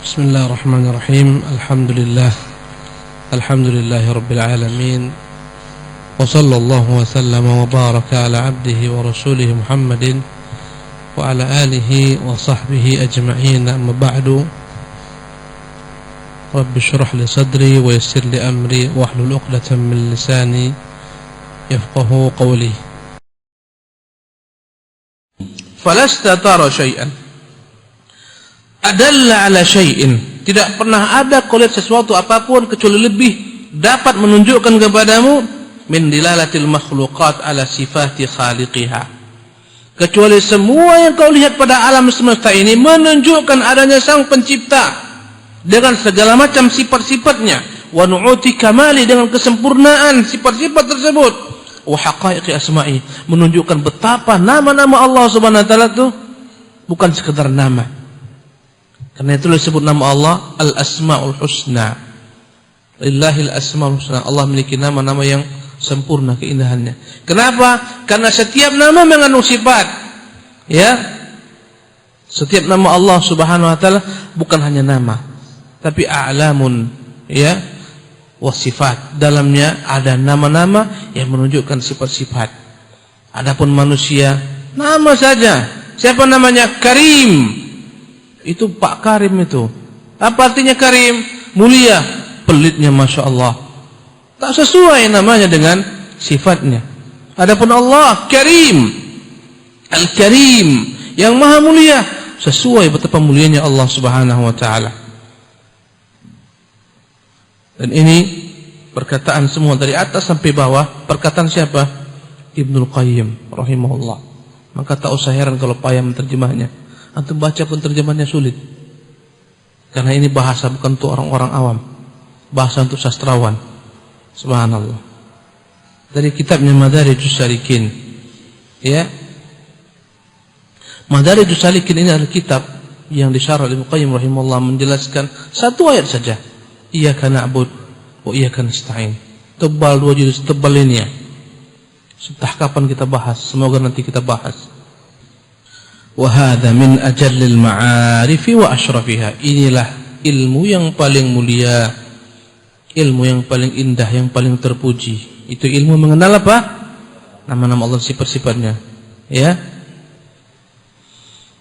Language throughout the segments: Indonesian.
بسم الله الرحمن الرحيم. الحمد لله رب العالمين، وصلى الله وسلم وبارك على عبده ورسوله محمد وعلى آله وصحبه أجمعين. أما بعد، رب اشرح لي صدري ويسر لي أمري واحلل عقدة من لساني يفقه قولي. فلست ترى شيئا adalla ala syai'in, tidak pernah ada kau lihat sesuatu apapun kecuali lebih dapat menunjukkan kepadamu min dilalatil makhluqat ala sifati khaliqiha, kecuali semua yang kau lihat pada alam semesta ini menunjukkan adanya sang pencipta dengan segala macam sifat-sifatnya, wa nu'uti kamali, dengan kesempurnaan sifat-sifat tersebut, wa haqaiqi asma'i, menunjukkan betapa nama-nama Allah Subhanahu wa taala itu bukan sekedar nama. Karena itu disebut nama Allah Al-Asma'ul Husna. Lillahil Asma'ul Husna. Allah memiliki nama-nama yang sempurna keindahannya. Kenapa? Karena setiap nama mengandung sifat. Ya. Setiap nama Allah Subhanahu wa taala bukan hanya nama, tapi a'lamun, ya, wa sifat. Dalamnya ada nama-nama yang menunjukkan sifat-sifat. Adapun manusia, nama saja. Siapa namanya? Karim. Itu Pak Karim itu. Apa artinya Karim? Mulia. Pelitnya Masya Allah. Tak sesuai namanya dengan sifatnya. Adapun Allah Karim, Al-Karim, yang maha mulia, sesuai betapa mulianya Allah Subhanahu wa ta'ala. Dan ini perkataan semua dari atas sampai bawah. Perkataan siapa? Ibnul Qayyim rahimahullah. Maka tak usah heran kalau payah menterjemahnya. Antum baca pun terjemahannya sulit. Karena ini bahasa bukan untuk orang-orang awam, bahasa untuk sastrawan. Subhanallah. Dari kitabnya Madarijus Salikin. Ya. Madarijus Salikin ini adalah kitab yang disyarah oleh Ibnu Qayyim rahimahullah, menjelaskan satu ayat saja. Iyyaka na'bud wa iyyaka nasta'in. Tebal 2 juz, tebal ini ya. Entah kapan kita bahas, semoga nanti kita bahas. Wahada min ajallil ma'arifi wa ashrafiha. Inilah ilmu yang paling mulia, ilmu yang paling indah, yang paling terpuji. Itu ilmu mengenal apa? Nama-nama Allah, sifat-sifatnya. Ya.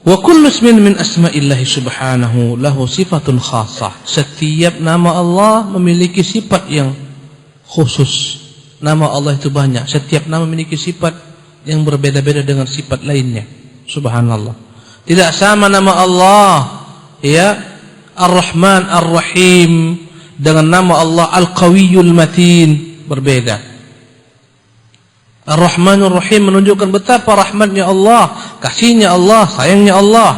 Wa kullu ismin min asma'illahi subhanahu lahu sifatun khasah. Setiap nama Allah memiliki sifat yang khusus. Nama Allah itu banyak. Setiap nama memiliki sifat yang berbeda-beda dengan sifat lainnya. Subhanallah. Tidak sama nama Allah, ya, Ar-Rahman Ar-Rahim dengan nama Allah Al-Qawiyyul Matin, berbeda. Ar-Rahman Ar-Rahim menunjukkan betapa rahmatnya Allah, kasihnya Allah, sayangnya Allah.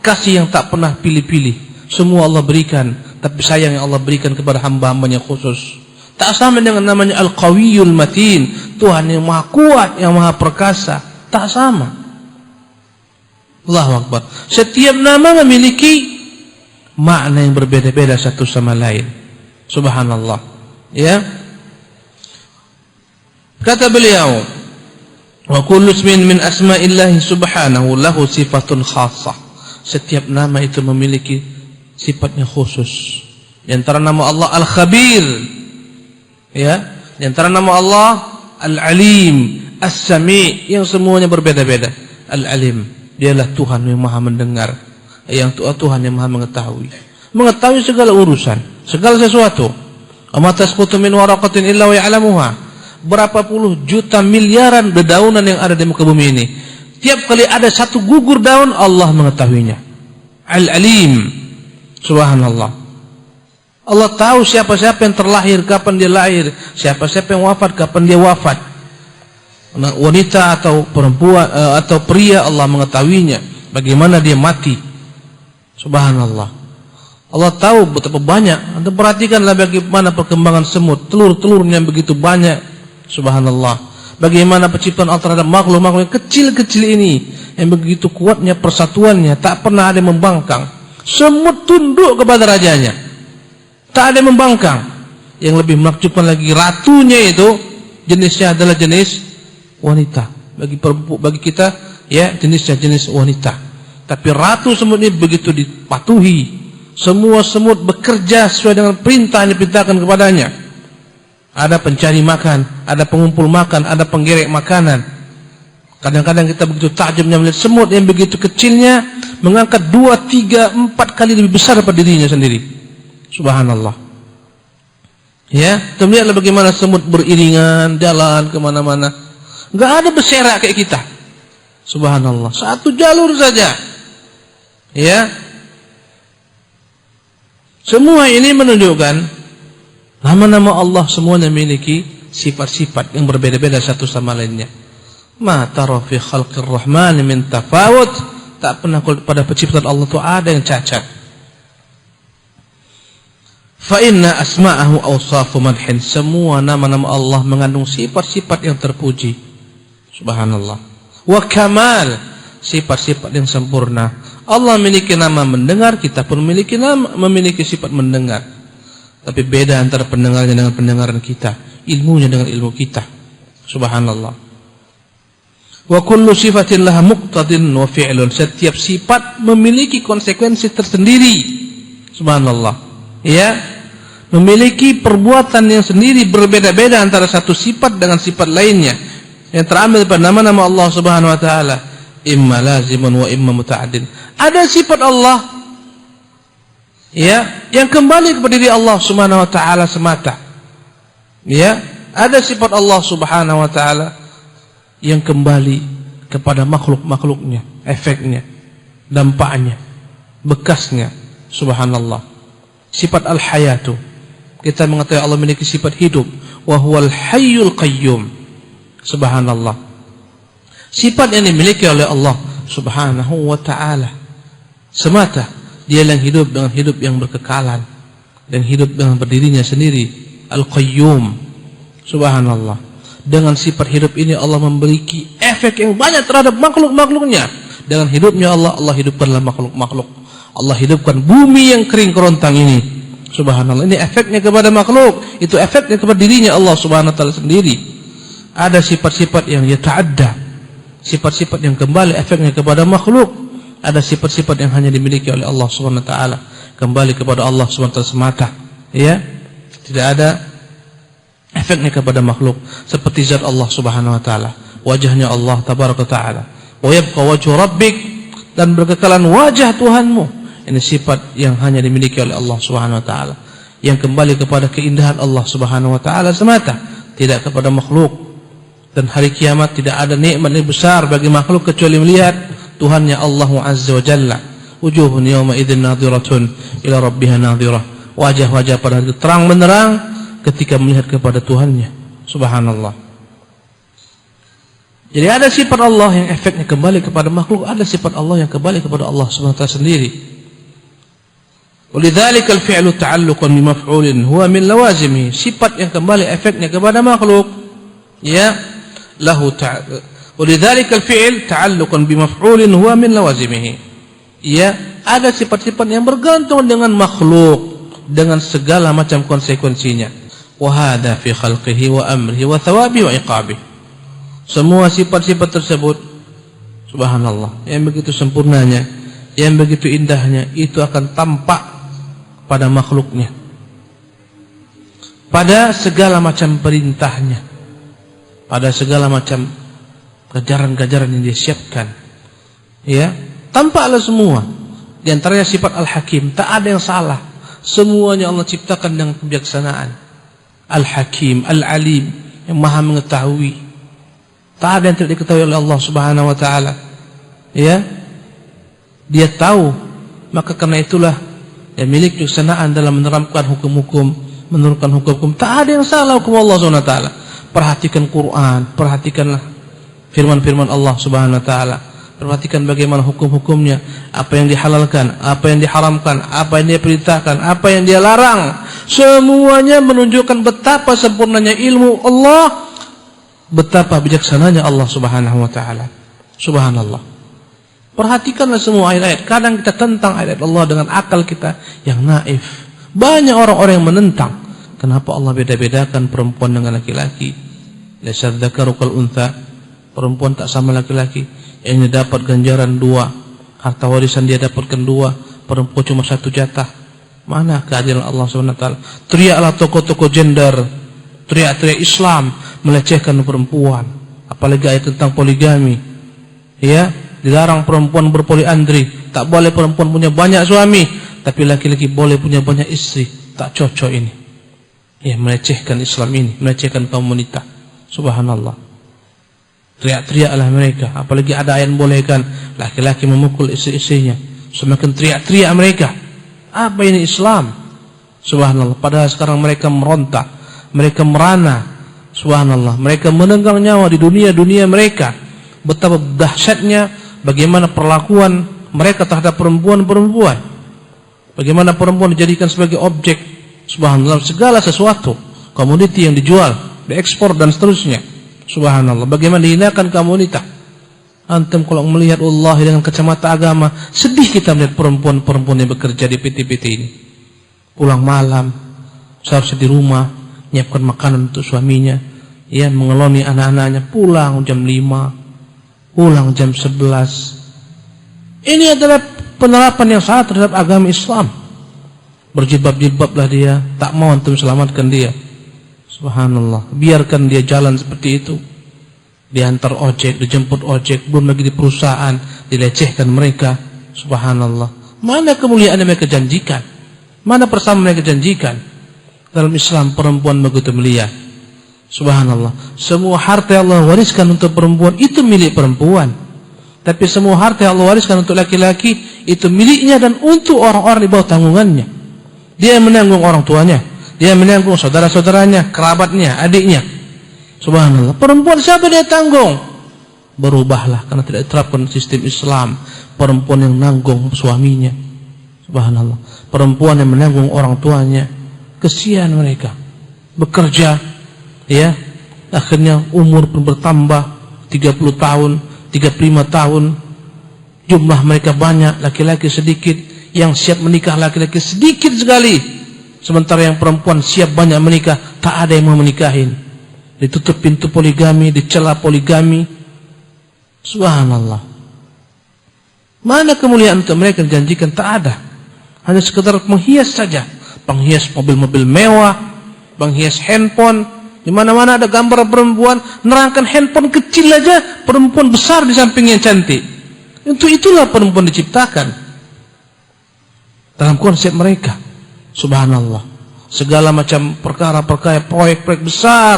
Kasih yang tak pernah pilih-pilih. Semua Allah berikan, tapi sayang yang Allah berikan kepada hamba-hambanya khusus. Tak sama dengan namanya Al-Qawiyyul Matin, Tuhan yang maha kuat, yang maha perkasa. Tak sama. Allahu Akbar. Setiap nama memiliki makna yang berbeda-beda satu sama lain. Subhanallah. Ya. Kata beliau, wa kullu ismin min asma'illahi subhanahu lahu sifatun khassah. Setiap nama itu memiliki sifatnya khusus. Di antara nama Allah Al-Khabir, ya. Di antara nama Allah Al-Alim, As-Sami', yang semuanya berbeda-beda. Al-Alim, dialah Tuhan yang maha mendengar, yang Tuhan yang maha mengetahui segala urusan, segala sesuatu. Ama tasqutu min waraqatin illa wa ya'lamuha. Berapa puluh juta miliaran dedaunan yang ada di muka bumi ini, tiap kali ada satu gugur daun, Allah mengetahuinya. Al-Alim. Subhanallah. Allah tahu siapa-siapa yang terlahir, kapan dia lahir, siapa-siapa yang wafat, kapan dia wafat. Wanita atau perempuan atau pria, Allah mengetahuinya, bagaimana dia mati. Subhanallah. Allah tahu betapa banyak. Anda perhatikanlah bagaimana perkembangan semut, telur-telurnya begitu banyak. Subhanallah. Bagaimana penciptaan Allah terhadap makhluk-makhluk yang kecil-kecil ini, yang begitu kuatnya persatuannya, tak pernah ada yang membangkang. Semut tunduk kepada rajanya, tak ada yang membangkang. Yang lebih menakjubkan lagi, ratunya itu jenisnya adalah jenis wanita. Bagi kita, ya, jenisnya jenis wanita. Tapi ratu semut ini begitu dipatuhi, Semua semut bekerja sesuai dengan perintah yang diperintahkan kepadanya. Ada pencari makan, ada pengumpul makan, ada penggerek makanan. Kadang-kadang kita begitu takjubnya melihat semut yang begitu kecilnya mengangkat 2, 3, 4 kali lebih besar daripada dirinya sendiri. Subhanallah. Ya, kita melihatlah bagaimana semut beriringan jalan kemana-mana. Enggak ada berserak kayak kita. Subhanallah. Satu jalur saja. Ya. Semua ini menunjukkan nama-nama Allah semuanya memiliki sifat-sifat yang berbeda-beda satu sama lainnya. Ma tara fi khalqir rahman min tafawut. Tak pernah pada penciptaan Allah itu ada yang cacat. Fa inna asma'ahu awsafu madhin. Semua nama-nama Allah mengandung sifat-sifat yang terpuji. Subhanallah. Wa kamal, sifat-sifat yang sempurna. Allah memiliki nama mendengar, kita pun memiliki sifat mendengar. Tapi beda antara pendengarnya dengan pendengaran kita, ilmunya dengan ilmu kita. Subhanallah. Wa kullu sifatin laha muqtadin wa fi'lun. Setiap sifat memiliki konsekuensi tersendiri. Subhanallah. Ya, memiliki perbuatan yang sendiri berbeda-beda antara satu sifat dengan sifat lainnya. Yang terambil pada nama-nama Allah Subhanahu wa taala, imma lazimun wa imma muta'addin. Ada sifat Allah ya yang kembali kepada diri Allah Subhanahu wa taala semata. Ya, ada sifat Allah Subhanahu wa taala yang kembali kepada makhluk-makhluknya, efeknya, dampaknya, bekasnya. Subhanallah. Sifat al-hayatu, kita mengetahui Allah memiliki sifat hidup, wa huwal hayyul qayyum. Subhanallah. Sifat yang dimiliki oleh Allah Subhanahu wa ta'ala semata, dia yang hidup dengan hidup yang berkekalan dan hidup dengan berdirinya sendiri, Al-Qayyum. Subhanallah. Dengan sifat hidup ini Allah memiliki efek yang banyak terhadap makhluk-makhluknya. Dengan hidupnya Allah hidupkanlah makhluk-makhluk. Allah hidupkan bumi yang kering kerontang ini. Subhanallah. Ini efeknya kepada makhluk, itu efeknya kepada dirinya Allah Subhanahu wa ta'ala sendiri. Ada sifat-sifat yang yata'adda, sifat-sifat yang kembali efeknya kepada makhluk. Ada sifat-sifat yang hanya dimiliki oleh Allah Subhanahu wa taala, kembali kepada Allah Subhanahu wa taala semata. Ya, tidak ada efeknya kepada makhluk. Seperti zat Allah Subhanahu wa taala, wajahnya Allah tabaraka taala. Wa yabqa wajhu rabbik, dan berkekalan wajah Tuhanmu. Ini sifat yang hanya dimiliki oleh Allah Subhanahu wa taala, yang kembali kepada keindahan Allah Subhanahu wa taala semata, tidak kepada makhluk. Dan hari kiamat tidak ada nikmat yang besar bagi makhluk kecuali melihat Tuhannya Allah Azza wa Jalla. Wujuhun yawma idzin nadhiratun ila rabbiha nadhirah. Wajah-wajah pada hari itu terang benderang ketika melihat kepada Tuhannya. Subhanallah. Jadi ada sifat Allah yang efeknya kembali kepada makhluk, ada sifat Allah yang kembali kepada Allah Subhanahu wa taala sendiri. Walidzalika al-fi'lu ta'alluqan bi maf'ulin huwa min lawazimihi. Sifat yang kembali efeknya kepada makhluk, ya, lahu walidzalika al-fi'l ta'alluqan bi maf'ulin huwa min lawazimihi. Ya, ada sifat-sifat yang bergantung dengan makhluk dengan segala macam konsekuensinya. Wa hadha fi khalqihi wa amrihi wa thawabihi wa iqabihi. Semua sifat-sifat tersebut, subhanallah, yang begitu sempurnanya, yang begitu indahnya, itu akan tampak pada makhluknya, pada segala macam perintahnya, pada segala macam kejaran-kejaran yang disiapkan. Ya, tampaklah semua. Di antaranya sifat Al-Hakim, tak ada yang salah. Semuanya Allah ciptakan dengan kebijaksanaan. Al-Hakim, Al-Alim, yang Maha mengetahui. Tak ada yang tidak diketahui oleh Allah Subhanahu wa taala. Ya. Dia tahu, maka karena itulah dia memiliki kebijaksanaan dalam menerapkan hukum-hukum, menurunkan hukum-hukum. Tak ada yang salah hukum Allah Subhanahu wa taala. Perhatikan Quran, perhatikanlah firman-firman Allah Subhanahu wa taala. Perhatikan bagaimana hukum-hukumnya, apa yang dihalalkan, apa yang diharamkan, apa yang dia perintahkan, apa yang dia larang. Semuanya menunjukkan betapa sempurnanya ilmu Allah, betapa bijaksananya Allah Subhanahu wa taala. Subhanallah. Perhatikanlah semua ayat-ayat. Kadang kita tentang ayat Allah dengan akal kita yang naif. Banyak orang-orang yang menentang. Kenapa Allah beda-bedakan perempuan dengan laki-laki? Laysa dzakaru kal untha. Perempuan tak sama laki-laki. Yang ini dapat ganjaran 2, harta warisan dia dapatkan 2, perempuan cuma 1 jatah. Mana keadilan Allah SWT? Teriaklah tokoh-tokoh gender, teriak-teriak Islam, melecehkan perempuan. Apalagi ayat tentang poligami. Ya, dilarang perempuan berpoliandri. Tak boleh perempuan punya banyak suami, tapi laki-laki boleh punya banyak istri. Tak cocok ini. Ya, melecehkan Islam ini, melecehkan kaum wanita. Subhanallah. Teriak-teriaklah mereka. Apalagi ada ayat bolehkan laki-laki memukul istri-istrinya. Semakin teriak-teriak mereka. Apa ini Islam? Subhanallah. Padahal sekarang mereka merontak, mereka merana. Subhanallah. Mereka menenggang nyawa di dunia mereka. Betapa dahsyatnya bagaimana perlakuan mereka terhadap perempuan-perempuan. Bagaimana perempuan dijadikan sebagai objek. Subhanallah. Segala sesuatu, komoditi yang dijual, diekspor dan seterusnya. Subhanallah, bagaimana dihinakan kaum wanita. Antum kalau melihat Allah dengan kacamata agama, sedih kita melihat perempuan-perempuan yang bekerja di PT-PT ini. Pulang malam, seharusnya di rumah, nyiapkan makanan untuk suaminya, ya, mengeloni anak-anaknya, pulang jam 5, pulang jam 11. Ini adalah penerapan yang salah terhadap agama Islam. Berjilbab-jilbablah dia, tak mau antum selamatkan dia. Subhanallah, biarkan dia jalan seperti itu. Diantar ojek, dijemput ojek, belum lagi di perusahaan, dilecehkan mereka. Subhanallah. Mana kemuliaan yang mereka janjikan? Mana persamaan mereka janjikan? Dalam Islam perempuan begitu mulia. Subhanallah. Semua harta yang Allah wariskan untuk perempuan itu milik perempuan. Tapi semua harta yang Allah wariskan untuk laki-laki itu miliknya dan untuk orang-orang di bawah tanggungannya. Dia menanggung orang tuanya, dia menanggung saudara-saudaranya, kerabatnya, adiknya. Subhanallah. Perempuan siapa dia tanggung? Berubahlah karena tidak diterapkan sistem Islam. Perempuan yang nanggung suaminya. Subhanallah. Perempuan yang menanggung orang tuanya. Kesian mereka. Bekerja, ya. Akhirnya umur pun bertambah 30 tahun, 35 tahun. Jumlah mereka banyak, laki-laki sedikit. Yang siap menikah laki-laki sedikit sekali. Sementara yang perempuan siap banyak menikah, tak ada yang mau menikahin. Ditutup pintu poligami, dicela poligami. Subhanallah. Mana kemuliaan untuk mereka yang janjikan? Tak ada. Hanya sekedar menghias saja. Penghias mobil-mobil mewah, penghias handphone. Di mana-mana ada gambar perempuan, nerangkan handphone kecil aja, perempuan besar di sampingnya cantik. Untuk itulah perempuan diciptakan. Dalam konsep mereka. Subhanallah. Segala macam perkara-perkara, proyek-proyek besar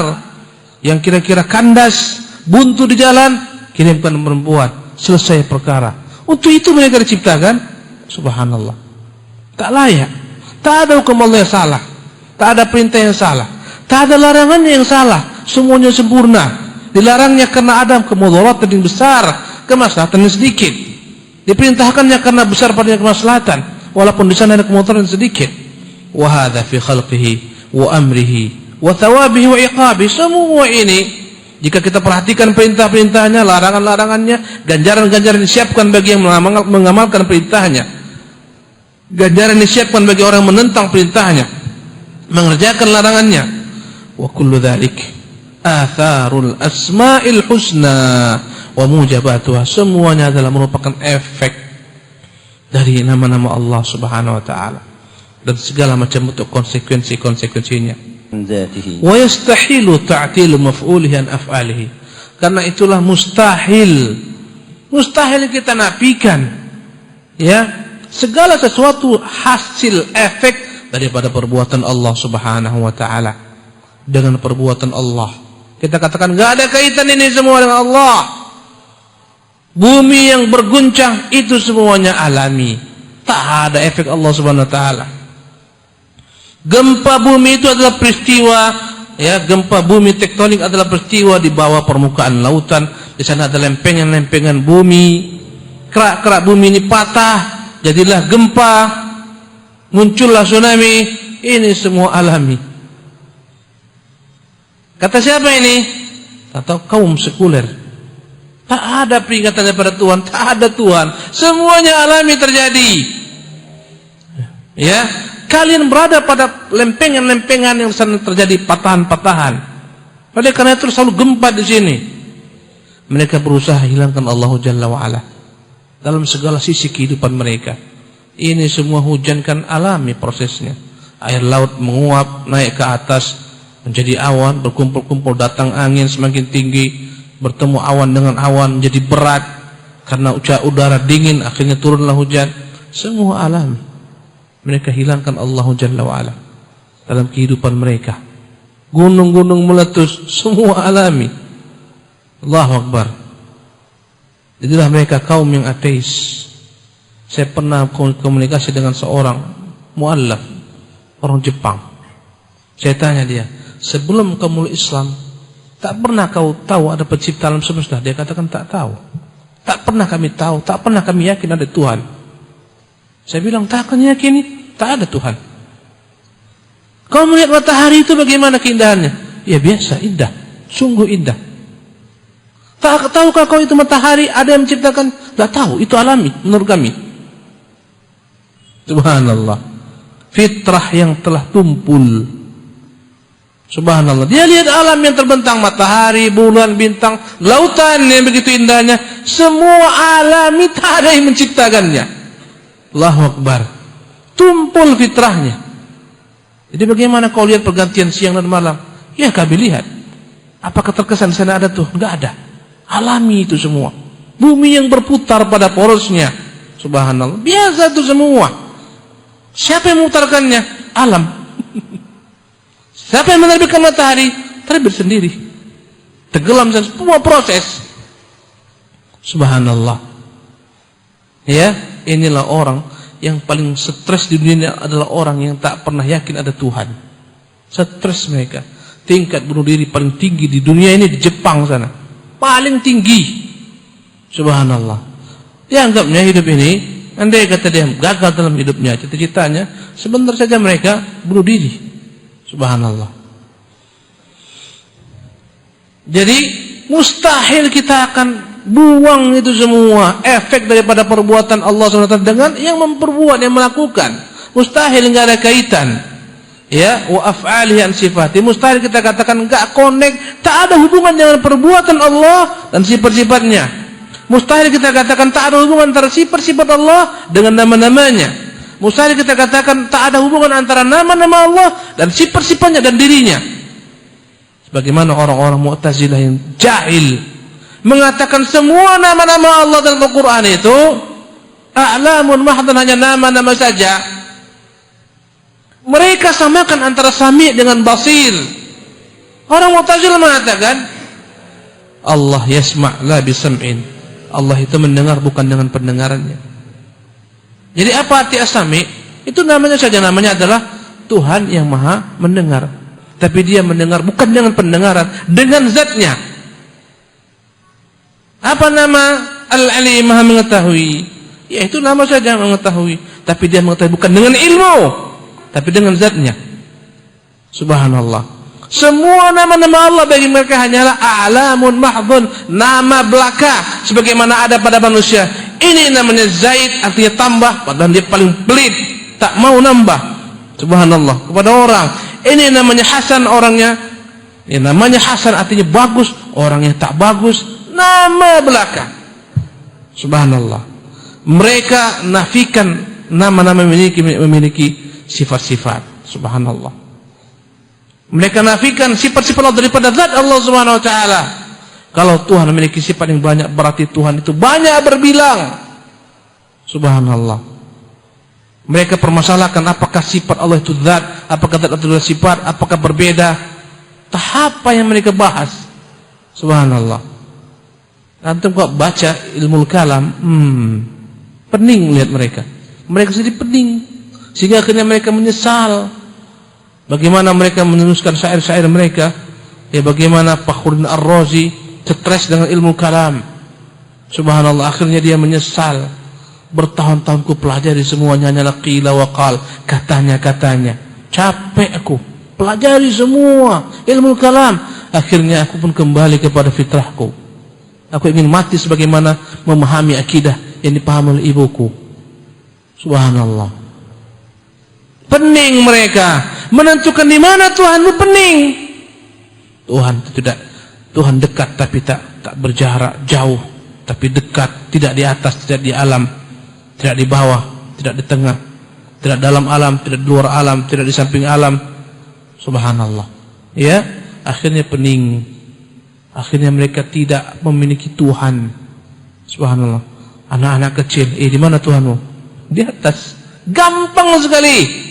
yang kira-kira kandas, buntu di jalan, kirimkan perempuan, selesai perkara. Untuk itu mereka diciptakan. Subhanallah. Tak layak. Tak ada hukum Allah yang salah. Tak ada perintah yang salah. Tak ada larangannya yang salah. Semuanya sempurna. Dilarangnya karena ada kemudaratan yang besar, kemaslahatan yang sedikit. Diperintahkannya karena besar padanya kemaslahatan, walaupun di sana ada kemudaratan sedikit. Wa hadza fi khalqihi wa amrihi wa thawabihi wa iqabihi. Semua ini jika kita perhatikan perintah-perintahnya, larangan-larangannya, ganjaran-ganjaran disiapkan bagi yang mengamalkan perintahnya, ganjaran disiapkan bagi orang yang menentang perintahnya, mengerjakan larangannya. Wa kullu dzalik atharul asma'il husna wa mujabatuha. Semuanya adalah merupakan efek dari nama-nama Allah Subhanahu wa taala dan segala macam bentuk konsekuensi-konsekuensinya. Wa yastahilu ta'tilu maf'ulihi an af'alihi. Karena itulah mustahil kita nafikan, ya, segala sesuatu hasil efek daripada perbuatan Allah Subhanahu wa taala dengan perbuatan Allah. Kita katakan enggak ada kaitan ini semua dengan Allah. Bumi yang berguncang itu semuanya alami. Tak ada efek Allah Subhanahu wa taala. Gempa bumi itu adalah peristiwa, ya, gempa bumi tektonik adalah peristiwa di bawah permukaan lautan. Di sana ada lempengan-lempengan bumi. Kerak-kerak bumi ini patah, jadilah gempa, muncullah tsunami. Ini semua alami. Kata siapa ini? Kata kaum sekuler. Tak ada peringatan daripada Tuhan, tak ada Tuhan. Semuanya alami terjadi. Ya, kalian berada pada lempengan-lempengan yang sana terjadi patahan-patahan. Oleh karena itu selalu gempa di sini. Mereka berusaha hilangkan Allah Jalla wa Ala dalam segala sisi kehidupan mereka. Ini semua hujan kan alami prosesnya. Air laut menguap, naik ke atas, menjadi awan, berkumpul-kumpul, datang angin semakin tinggi, bertemu awan dengan awan, menjadi berat. Karena udara dingin, akhirnya turunlah hujan. Semua alami. Mereka hilangkan Allah Jalla wa'ala dalam kehidupan mereka. Gunung-gunung meletus, semua alami. Allahu Akbar. Jadilah mereka kaum yang ateis. Saya pernah komunikasi dengan seorang mu'allaf, orang Jepang. Saya tanya dia, sebelum kamu Islam, tak pernah kau tahu ada pencipta alam semesta? Dia katakan tak tahu. Tak pernah kami tahu, tak pernah kami yakin ada Tuhan. Saya bilang, tak akan yakini, tak ada Tuhan. Kau melihat matahari itu bagaimana keindahannya? Ya biasa, indah, sungguh indah. Tak tahukah kau itu matahari ada yang menciptakan? Tak tahu, itu alami menurut kami. Subhanallah. Fitrah yang telah tumpul. Subhanallah. Dia lihat alam yang terbentang, matahari, bulan, bintang, lautan yang begitu indahnya. Semua alami, tak ada yang menciptakannya. Allahu Akbar. Tumpul fitrahnya. Jadi bagaimana kau lihat pergantian siang dan malam? Ya kami lihat. Apakah terkesan sana ada Tuhan? Enggak ada. Alami itu semua. Bumi yang berputar pada porosnya. Subhanallah. Biasa itu semua. Siapa yang memutarkannya? Alam. Siapa yang menerbitkan matahari? Terbit sendiri. Tenggelam semua proses. Subhanallah. Ya, inilah orang yang paling stres di dunia ini adalah orang yang tak pernah yakin ada Tuhan. Stres mereka. Tingkat bunuh diri paling tinggi di dunia ini di Jepang sana. Paling tinggi. Subhanallah. Dia anggapnya hidup ini, andai kata dia gagal dalam hidupnya, cita-citanya, sebentar saja mereka bunuh diri. Subhanallah. Jadi mustahil kita akan buang itu semua efek daripada perbuatan Allah SWT dengan yang memperbuat, yang melakukan. Mustahil, enggak ada kaitan. Ya, wa af'alihi an sifati. Mustahil kita katakan enggak connect, tak ada hubungan dengan perbuatan Allah dan sifat-sifatnya. Mustahil kita katakan tak ada hubungan antara sifat-sifat Allah dengan nama-namanya. Mustahil kita katakan tak ada hubungan antara nama-nama Allah dan sifat-sifatnya dan dirinya. Sebagaimana orang-orang Mu'tazilah yang jahil mengatakan semua nama-nama Allah dalam Al-Quran itu a'lamun mahdhan, hanya nama-nama saja. Mereka samakan antara sami' dengan basir. Orang Mu'tazilah mengatakan Allah yasma' la bisam'in. Allah itu mendengar bukan dengan pendengarannya. Jadi apa arti as-sami'? Itu namanya saja, namanya adalah Tuhan yang maha mendengar. Tapi dia mendengar bukan dengan pendengaran, dengan zatnya. Apa nama Al-Alim, maha mengetahui? Ya itu nama saja mengetahui. Tapi dia mengetahui bukan dengan ilmu, tapi dengan zatnya. Subhanallah. Semua nama-nama Allah bagi mereka hanyalah a'lamun mahdhun, nama belaka sebagaimana ada pada manusia. Ini namanya Zaid, artinya tambah, padahal dia paling pelit, tak mau nambah. Subhanallah. Kepada orang, ini namanya Hasan, orangnya ya, namanya Hasan artinya bagus, orangnya tak bagus, nama belaka. Subhanallah. Mereka nafikan nama-nama memiliki sifat-sifat. Subhanallah. Mereka nafikan sifat-sifat Allah daripada zat Allah Subhanahu wa taala. Kalau Tuhan memiliki sifat yang banyak, berarti Tuhan itu banyak berbilang. Subhanallah. Mereka permasalahkan apakah sifat Allah itu zat, apakah zat itu sifat, apakah berbeda. Tahap apa yang mereka bahas. Subhanallah. Antum kok baca ilmu kalam, pening lihat mereka. Mereka sendiri pening, sehingga akhirnya mereka menyesal. Bagaimana mereka menuliskan syair-syair mereka, ya bagaimana Fakhruddin Ar-Razi stres dengan ilmu kalam. Subhanallah, akhirnya dia menyesal. Bertahun-tahun ku pelajari semuanya hanyalah qila wa qal, katanya. Capek aku pelajari semua ilmu kalam. Akhirnya aku pun kembali kepada fitrahku. Aku ingin mati sebagaimana memahami akidah yang dipahami oleh ibuku. Subhanallah. Pening mereka menentukan di mana Tuhanmu, pening. Tuhan tidak, Tuhan dekat tapi tak berjarak jauh, tapi dekat, tidak di atas, tidak di alam, tidak di bawah, tidak di tengah, tidak dalam alam, tidak di luar alam, tidak di samping alam. Subhanallah. Ya, akhirnya pening. Akhirnya mereka tidak memiliki Tuhan. Subhanallah. Anak-anak kecil, di mana Tuhanmu? Di atas. Gampang sekali.